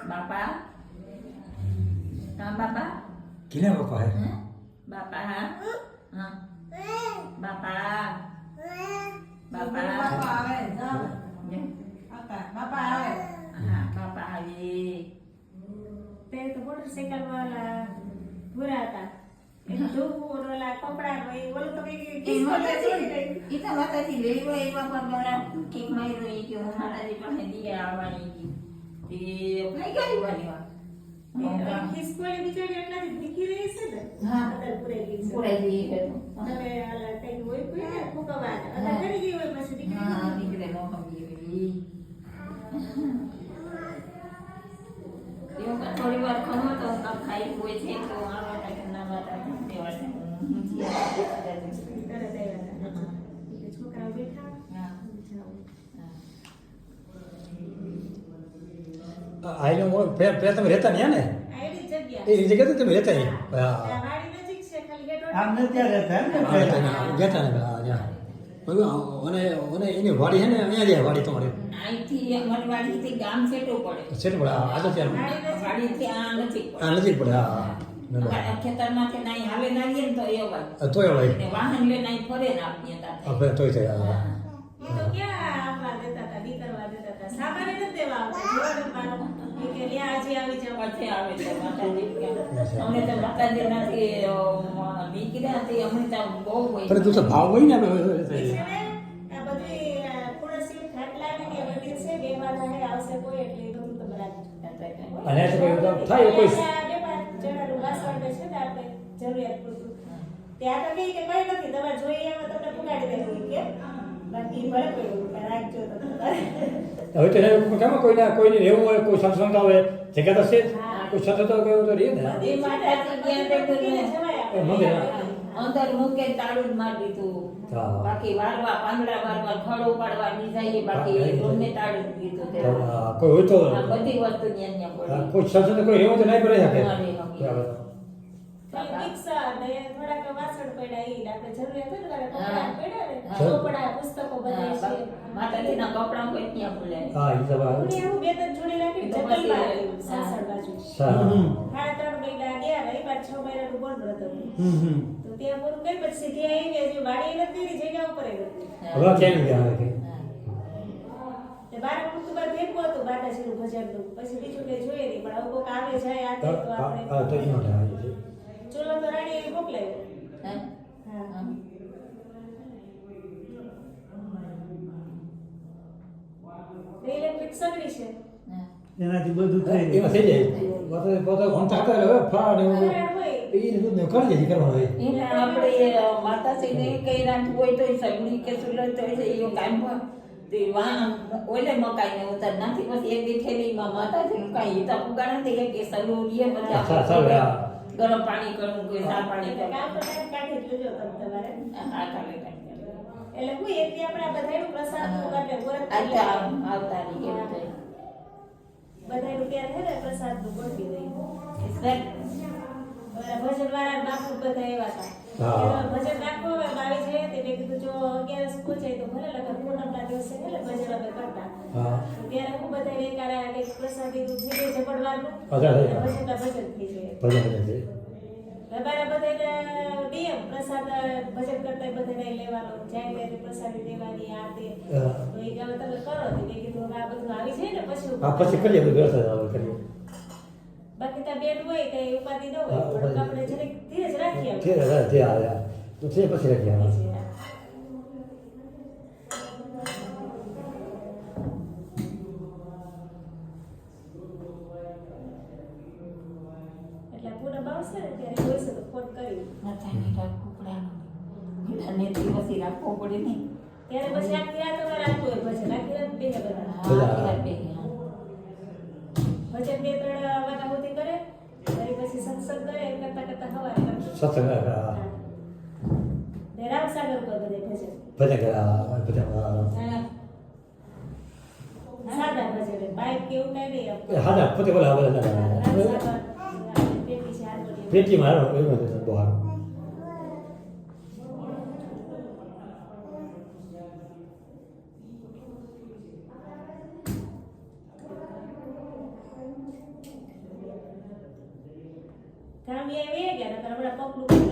बापा कहाँ बापा किने बापा है बापा हाँ बापा बापा બાપા આવે જાઓ બાપા આવે हाँ बापा आए તે તો મોટરસાઇકલ વાળા પૂરા હતા એક ધોવું ઓલા કપડા હોય ઓલું તો કઈ એ તો માતાજી લઈ હોય એમાં પણ મારા કેક માર્યો એ કે હું માતાજી પાસે દીએ આવવાની હતી તે કઈ ગઈ વાની ખિસકોલી બિચારી એટલાથી દીખી રહી છે ને હા. અંદર પૂરાઈ ગઈ છે પૂરા દી તમે આલા કઈ હોય કોઈ ને ફૂકવા અંદર કરી ગઈ હોય પછી દીકરી હા દીકરે નો સમજી એવું કે થોડી વાર ખમો તો કામ ખાઈ હોય છે તો આવા કે ના માતા દેવાને હું તરત આવ્યા છોકરાઓ બેઠા હા આઈનો પે તમે રહેતા નહીં ને આયડી જગ્યા એ જગ્યાએ તમે રહેતા નહીં હા વાડી નજીક છે ખાલી ગેટ આમને ત્યાં રહેતા રહેતા ને હા જ્યાં અને એની વાડી છે ને અહીંયા જાય વાડી તમારી અહીંથી અમારી વાડીથી ગામ છેટું પડે સેટ પડે આ તો ત્યાં વાડીથી આ નજીક આ નજીક પડે હા પડે ખેતરમાંથી નાઈ હાલે નાવીએ ને તો એ વાત તોય ભાઈ ને વાહન લઈને નાઈ ફરે ને આપીએ તાતે આપણે તોય થાય હા એ તો ક્યાં આપવા દેતા હતા દીકરવા દેતા હતા સામાન્ય નથી દેવા આવતા જોવાનું કે લ્યા આજે આવી જાવ પછી આવે છે માતાજી અમને તો માતાજી નાથી નીકળ્યા હતી અમને તો બહુ હોય પણ તું તો ભાવ હોય ને આપણે છે ને આ બધી કુળસી ખાટલા ને એ બધી છે બેવાના હે આવશે કોઈ એટલે એ બધું તો બરાબર અને તો કોઈ તો થાય કોઈ બે પાંચ જણાનું વાસણ છે ને આપણે જરૂરિયાત પૂરતું ત્યાં તો કઈ કે કઈ નથી તમારે જોઈએ એમાં તમને પુગાડી દેવું કે બાકી ભલે પડ્યું કે રાખજો તો તમારે હવે તો કેમ કોઈને રહેવું હોય કોઈ સત્સંગ આવે જગ્યા તો છે જ. કોઈ સતત તો કોઈ તો રહે ને એ માતાજી ગયા તે જવાય એ મંદિર અંદર મૂકે તાળું જ મારી દીધું હા. બાકી વારવા પાંદડા વારવા ખડો પાડવા ની જાય બાકી રૂમને તાળું જ દીધું તે કોઈ હોય તો આ બધી વસ્તુ ન્યા પડે કોઈ સત્સંગ કોઈ રહેવું તો નહીં પડે શકે ના રહે શકે. ખાલી મિક્સર ને થોડાક વાસણ પડ્યા ઈ આપણે જરૂરિયાત હોય ને કપડા હા. પડ્યા ને હા. ચોપડા પુસ્તકો બધા છે માતાજીના કપડા કોઈ ત્યાં ભૂલે હા એ તો ઉની હું બે ત્રણ જોડી રાખી એ તો જંગલમાં પછી, આવ્યું, સાસણ બાજુ સારું 3.5 મહિના ગયા રહી બાદ 6 મહિનાનું બોર્ડ હતું તો ત્યાં પૂરું કઈ પછી ત્યાં આવી ગયા જે વાડી નથી એની જગ્યા ઉપર આવી હવે ક્યાં ગયા હવે કે તે બાર મુક્ત બાર ભેગું હતું માતાજીનું ભજનનું પછી બીજું કઈ જોઈએ નહીં પણ હવે કોક આવે જાય આ તે તો આપણે હા તો ઈ માટે આવી છે ચૂલો તો રાણીએ મોકલાયો હે? હા હા. ઇલેક્ટ્રિક સગડી છે હા. એનાથી બધું થઈ એમાં થઈ જાય પોતે ભણતા હતા હવે ફરાળ ને એવું ફરાળ હોય. એ બધું કરી જાય કરવાનું હોય એને આપણે માતાજીને કઈ રાખવું હોય તો સગડી કે સુલત હોય છે એ કામ હોય તે વાહ ઓલે મકાઈ ને ઉતર નાથી પછી એક દી થેલીમાં માતાજીનું કાંઈ હિતા પુગાડ નથી કે સલુડીએ હા, સારું, હા. ગરમ પાણી કરવું કોઈ સા પાણી એટલે કામ કરવું તો કાંઈ કાઢી જ લેજો તમે તમારે આ કાલે કાંઈ એટલે હું એક દી આપણે આ બધાયનું પ્રસાદનું એટલે વ્રત કરી આવતા લેવાનું. આવતાની કેવું થાય બધાયનું ત્યારે છે ને પ્રસાદનું ગોઠવી દઈએ. ઇસરાત ઓલા ભજન વાળા બાપુ બધા એવા હતા. હા. એટલે ભજન રાખવું હોય બાવી જાય તે મેં કીધું જો 11 પહોંચાય તો ભલે લગન પૂનમના દિવસે એટલે ભજન અમે કરતા. હા ત્યારે હું બધાને એકારા કંઈક પ્રસાદીનું થઈ જાય જમણવારનું. અચ્છા, અને અચ્છા. ભજનના ભજન થઈ જાય. ભલે ભલે છે અમારા બધાને નિયમ પ્રસાદ ભજન કરતા બધાને લેવાનો જાય ત્યારે પ્રસાદી દેવાની આ તે હા. તો એ કે હવે તમે કરો તો મેં કીધું હવે આ બધું આવી જાય ને પછી હા પછી કરીએ બધું વ્યવસ્થા હવે કરીએ બાકી ત્યાં બેન હોય કઈ ઉપાધિ ન હોય હા, પણ ઉપાધિ. આપણે જરીક ધીરજ રાખીએ છે છે આ તો છે પછી રાખીએ હા. એટલે પૂનમ આવશે ને ત્યારે જોઈશે તો ફોન કરી માતાની રાખવું પડે અને દિવસી રાખવો પડે નહીં ત્યારે પછી આખી રાત અમારે રાખવું હોય ભજન આખી રાત બેને બધા ભજન 2-3 વાગ્યા સુધી કરે પછી પછી સત્સંગ કરે એમ કરતા કરતા હવારે કરશે. સત્સંગ હા ને રામસાગર પર બધે ભજન ભજન કરે હા ભજન હા સાદા ભજન બાઈક કે એવું કાંઈ નહીં આપતું. હા ના પોતે બોલા બધા રામસાગર પેટી છે હાર્મોનિયમ. પેટીમાં હારો એવું બધું બહુ હારું ગામ એ ગયા નકર હમણાં પકડું